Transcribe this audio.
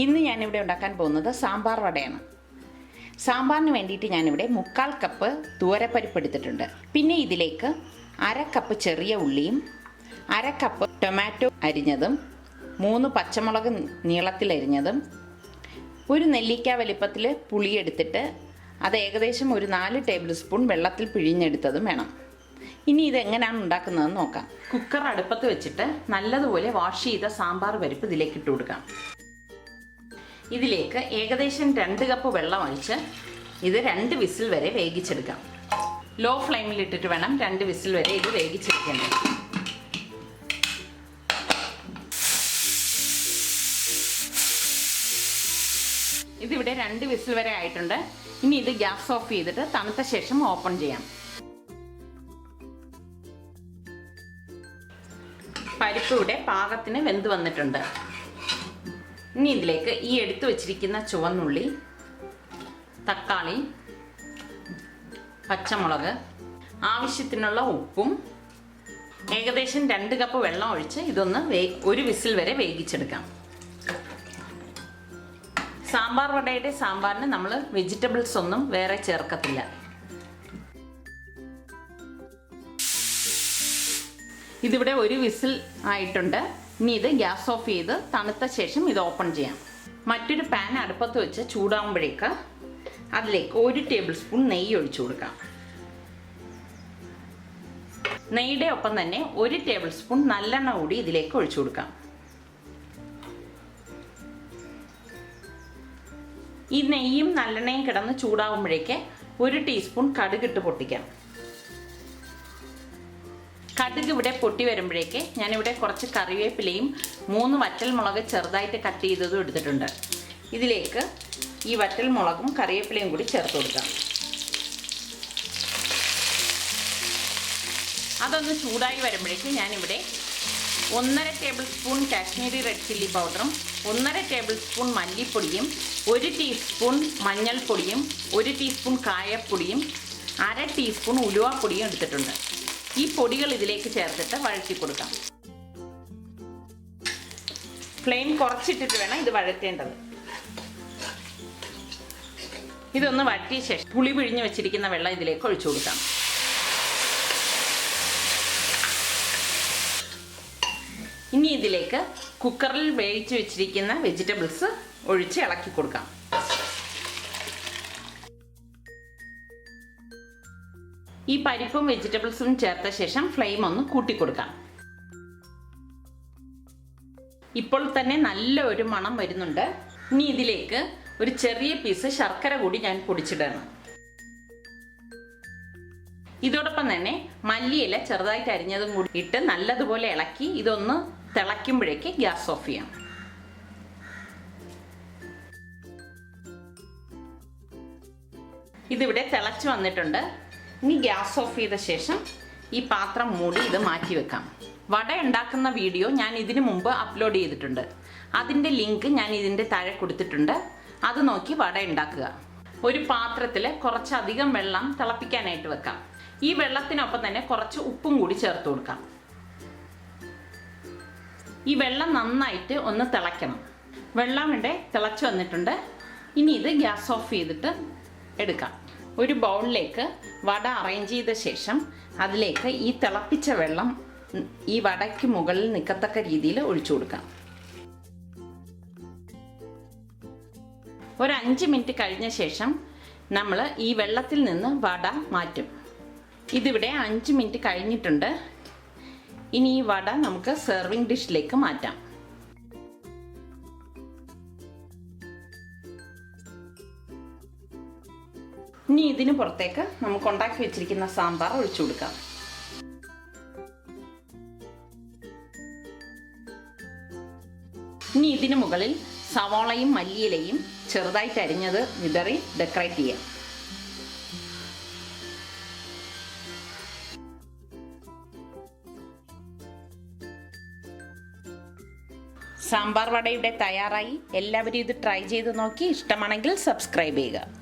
ഇന്ന് ഞാനിവിടെ ഉണ്ടാക്കാൻ പോകുന്നത് സാമ്പാർ വടയാണ്. സാമ്പാറിന് വേണ്ടിയിട്ട് ഞാനിവിടെ 1/4 കപ്പ് തുവരപ്പരിപ്പ് എടുത്തിട്ടുണ്ട്. പിന്നെ ഇതിലേക്ക് 1/2 കപ്പ് ചെറിയ ഉള്ളിയും 1/2 കപ്പ് ടൊമാറ്റോ അരിഞ്ഞതും 3 പച്ചമുളക് നീളത്തിൽ അരിഞ്ഞതും 1 നെല്ലിക്ക വലിപ്പത്തിൽ പുളി എടുത്തിട്ട് അത് ഏകദേശം ഒരു 4 ടേബിൾ സ്പൂൺ വെള്ളത്തിൽ പിഴിഞ്ഞെടുത്തതും വേണം. ഇനി ഇതെങ്ങനെയാണ് ഉണ്ടാക്കുന്നതെന്ന് നോക്കാം. കുക്കർ അടുപ്പത്ത് വെച്ചിട്ട് നല്ലതുപോലെ വാഷ് ചെയ്ത സാമ്പാർ പരിപ്പ് ഇതിലേക്ക് ഇട്ട് കൊടുക്കാം. ഇതിലേക്ക് ഏകദേശം 2 കപ്പ് വെള്ളം ഒഴിച്ച് ഇത് 2 വിസിൽ വരെ വേവിച്ചെടുക്കാം. ലോ ഫ്ലെയിമിൽ ഇട്ടിട്ട് വേണം 2 വിസിൽ വരെ ഇത് വേവിച്ചെടുക്കേണ്ടത്. ഇതിവിടെ 2 വിസിൽ വരെ ആയിട്ടുണ്ട്. ഇനി ഇത് ഗ്യാസ് ഓഫ് ചെയ്തിട്ട് തണുത്ത ശേഷം ഓപ്പൺ ചെയ്യാം. പരിപ്പ് ഇവിടെ പാകത്തിന് വെന്ത് വന്നിട്ടുണ്ട്. ഇനി ഇതിലേക്ക് ഈ എടുത്തു വച്ചിരിക്കുന്ന ചുവന്നുള്ളി, തക്കാളി, പച്ചമുളക്, ആവശ്യത്തിനുള്ള ഉപ്പും ഏകദേശം 2 കപ്പ് വെള്ളം ഒഴിച്ച് ഇതൊന്ന് 1 വിസിൽ വരെ വേവിച്ചെടുക്കാം. സാമ്പാർ വടയുടെ സാമ്പാറിന് നമ്മൾ വെജിറ്റബിൾസ് ഒന്നും വേറെ ചേർക്കത്തില്ല. ഇതിവിടെ 1 വിസിൽ ആയിട്ടുണ്ട്. ഇനി ഇത് ഗ്യാസ് ഓഫ് ചെയ്ത് തണുത്ത ശേഷം ഇത് ഓപ്പൺ ചെയ്യാം. മറ്റൊരു പാൻ അടുപ്പത്ത് വെച്ച് ചൂടാകുമ്പോഴേക്ക് അതിലേക്ക് 1 ടേബിൾ സ്പൂൺ നെയ്യ് ഒഴിച്ചു കൊടുക്കാം. നെയ്യുടെ ഒപ്പം തന്നെ 1 ടേബിൾ സ്പൂൺ നല്ലെണ്ണ കൂടി ഇതിലേക്ക് ഒഴിച്ചു കൊടുക്കാം. ഈ നെയ്യും നല്ലെണ്ണയും കിടന്ന് ചൂടാകുമ്പോഴേക്ക് 1 ടീസ്പൂൺ കടുകിട്ട് പൊട്ടിക്കാം. കടുക് ഇവിടെ പൊട്ടി വരുമ്പോഴേക്ക് ഞാനിവിടെ കുറച്ച് കറിവേപ്പിലയും 3 വറ്റൽമുളക് ചെറുതായിട്ട് കട്ട് ചെയ്തതും എടുത്തിട്ടുണ്ട്. ഇതിലേക്ക് ഈ വറ്റൽമുളകും കറിവേപ്പിലയും കൂടി ചേർത്ത് കൊടുക്കാം. അതൊന്ന് ചൂടായി വരുമ്പോഴേക്ക് ഞാനിവിടെ 1.5 table spoon Kashmiri red chilli പൗഡറും 1.5 ടേബിൾ സ്പൂൺ മല്ലിപ്പൊടിയും 1 ടീസ്പൂൺ മഞ്ഞൾപ്പൊടിയും 1 ടീസ്പൂൺ കായപ്പൊടിയും 1/2 ടീസ്പൂൺ ഉലുവാപ്പൊടിയും എടുത്തിട്ടുണ്ട്. ഈ പൊടികൾ ഇതിലേക്ക് ചേർത്തിട്ട് വഴറ്റി കൊടുക്കാം. ഫ്ലെയിം കുറച്ചിട്ടിട്ട് വേണം ഇത് വഴറ്റേണ്ടത്. ഇതൊന്ന് വഴറ്റിയ ശേഷം പുളി പിഴിഞ്ഞ് വെച്ചിരിക്കുന്ന വെള്ളം ഇതിലേക്ക് ഒഴിച്ചു കൊടുക്കാം. ഇനി ഇതിലേക്ക് കുക്കറിൽ വേവിച്ച് വെച്ചിരിക്കുന്ന വെജിറ്റബിൾസ് ഒഴിച്ച് ഇളക്കി കൊടുക്കാം. ഈ പരിപ്പും വെജിറ്റബിൾസും ചേർത്ത ശേഷം ഫ്ലെയിം ഒന്ന് കൂട്ടിക്കൊടുക്കാം. ഇപ്പോൾ തന്നെ നല്ല ഒരു മണം വരുന്നുണ്ട്. ഇനി ഇതിലേക്ക് ഒരു ചെറിയ പീസ് ശർക്കര കൂടി ഞാൻ പൊടിച്ചിടണം. ഇതോടൊപ്പം തന്നെ മല്ലിയില ചെറുതായിട്ട് അരിഞ്ഞതും കൂടി ഇട്ട് നല്ലതുപോലെ ഇളക്കി ഇതൊന്ന് തിളയ്ക്കുമ്പോഴേക്ക് ഗ്യാസ് ഓഫ് ചെയ്യാം. ഇതിവിടെ തിളച്ച് വന്നിട്ടുണ്ട്. ഇനി ഗ്യാസ് ഓഫ് ചെയ്ത ശേഷം ഈ പാത്രം മൂടി ഇത് മാറ്റി വെക്കാം. വട ഉണ്ടാക്കുന്ന വീഡിയോ ഞാൻ ഇതിനു മുമ്പ് അപ്ലോഡ് ചെയ്തിട്ടുണ്ട്. അതിൻ്റെ ലിങ്ക് ഞാൻ ഇതിൻ്റെ താഴെ കൊടുത്തിട്ടുണ്ട്. അത് നോക്കി വട ഉണ്ടാക്കുക. ഒരു പാത്രത്തിൽ കുറച്ചധികം വെള്ളം തിളപ്പിക്കാനായിട്ട് വെക്കാം. ഈ വെള്ളത്തിനൊപ്പം തന്നെ കുറച്ച് ഉപ്പും കൂടി ചേർത്ത് കൊടുക്കാം. ഈ വെള്ളം നന്നായിട്ട് ഒന്ന് തിളയ്ക്കണം. വെള്ളം ഇവിടെ തിളച്ച് വന്നിട്ടുണ്ട്. ഇനി ഇത് ഗ്യാസ് ഓഫ് ചെയ്തിട്ട് എടുക്കാം. ഒരു ബൗളിലേക്ക് വട അറേഞ്ച് ചെയ്ത ശേഷം അതിലേക്ക് ഈ തിളപ്പിച്ച വെള്ളം ഈ വടയ്ക്ക് മുകളിൽ നിൽക്കത്തക്ക രീതിയിൽ ഒഴിച്ചു കൊടുക്കാം. ഒരു 5 മിനിറ്റ് കഴിഞ്ഞ ശേഷം നമ്മൾ ഈ വെള്ളത്തിൽ നിന്ന് വട മാറ്റും. ഇതിവിടെ 5 മിനിറ്റ് കഴിഞ്ഞിട്ടുണ്ട്. ഇനി ഈ വട നമുക്ക് സെർവിങ് ഡിഷിലേക്ക് മാറ്റാം. ഇനി ഇതിന് പുറത്തേക്ക് നമുക്ക് ഉണ്ടാക്കി വെച്ചിരിക്കുന്ന സാമ്പാർ ഒഴിച്ചു കൊടുക്കാം. ഇനി ഇതിന് മുകളിൽ സവാളയും മല്ലിയിലയും ചെറുതായിട്ട് അരിഞ്ഞത് വിതറി ഡെക്കറേറ്റ് ചെയ്യാം. സാമ്പാർ വട ഇവിടെ തയ്യാറായി. എല്ലാവരും ഇത് ട്രൈ ചെയ്ത് നോക്കി ഇഷ്ടമാണെങ്കിൽ സബ്സ്ക്രൈബ് ചെയ്യുക.